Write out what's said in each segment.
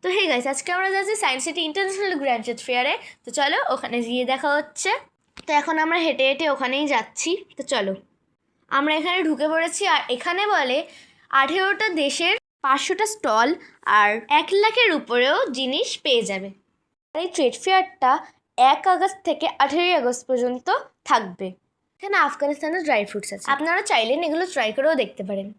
তো hey guys, আজকে আমরা যাচ্ছি science city international grand trade ফেয়ারে। তো চলো ওখানে গিয়ে দেখা হচ্ছে। তো এখন আমরা হেঁটে হেঁটে ওখানেই যাচ্ছি। তো চলো, আমরা এখানে ঢুকে পড়েছি। আর এখানে বলে 18টা দেশের 500টা স্টল আর 1 লাখের উপরেও জিনিস পেয়ে যাবে। এই ট্রেড ফেয়ারটা 1 আগস্ট থেকে 18ই আগস্ট পর্যন্ত থাকবে। এখানে আফগানিস্তানের ড্রাই ফ্রুটস আছে, আপনারা চাইলেন এগুলো ট্রাই করেও দেখতে পারেন।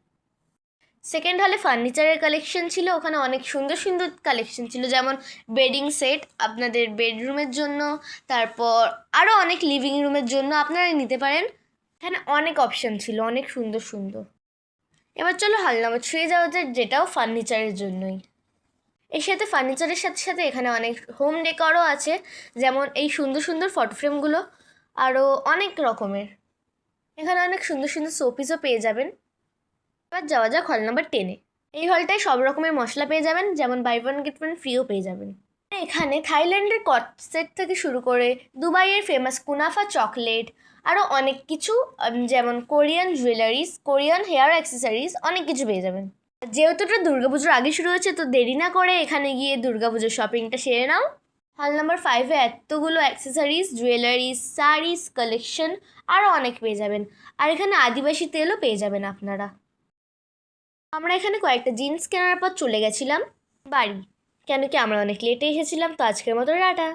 সেকেন্ড হলে ফার্নিচারের কালেকশন ছিল, ওখানে অনেক সুন্দর সুন্দর কালেকশন ছিল, যেমন বেডিং সেট আপনাদের বেডরুমের জন্য, তারপর আরও অনেক লিভিং রুমের জন্য আপনারা নিতে পারেন। এখানে অনেক অপশান ছিল, অনেক সুন্দর সুন্দর। এবার চলো হল নাম্বার 3 যাওয়া যায়, যেটাও ফার্নিচারের জন্যই। এর সাথে ফার্নিচারের সাথে সাথে এখানে অনেক হোম ডেকরও আছে, যেমন এই সুন্দর সুন্দর ফটো ফ্রেমগুলো, আরও অনেক রকমের। এখানে অনেক সুন্দর সুন্দর শোপিসও পেয়ে যাবেন। এবার যাওয়া যাক হল নাম্বার 10-এ। এই হলটায় সব রকমের মশলা পেয়ে যাবেন, যেমন বাই ওয়ান গেট ওয়ান ফ্রিও পেয়ে যাবেন। এখানে থাইল্যান্ডের কট সেট থেকে শুরু করে দুবাইয়ের ফেমাস কুনাফা চকলেট, আরও অনেক কিছু, যেমন Korean jewelleries, Korean hair accessories, অনেক কিছু পেয়ে যাবেন। যেহেতু এটা দুর্গাপুজোর আগে শুরু হয়েছে, তো দেরি না করে এখানে গিয়ে দুর্গাপুজোর শপিংটা সেরে নাও। হল নাম্বার 5-এ এতগুলো অ্যাক্সেসরিজ, জুয়েলারিস, শাড়িস কালেকশন আরও অনেক পেয়ে যাবেন। আর এখানে আদিবাসী তেলও পেয়ে যাবেন আপনারা। আমরা এখানে কয়েকটা জিন্স কেনার পর চলে গেছিলাম বাড়ি, কেন কি আমরা অনেক লেটে এসেছিলাম। তো আজকের মতো টাটা।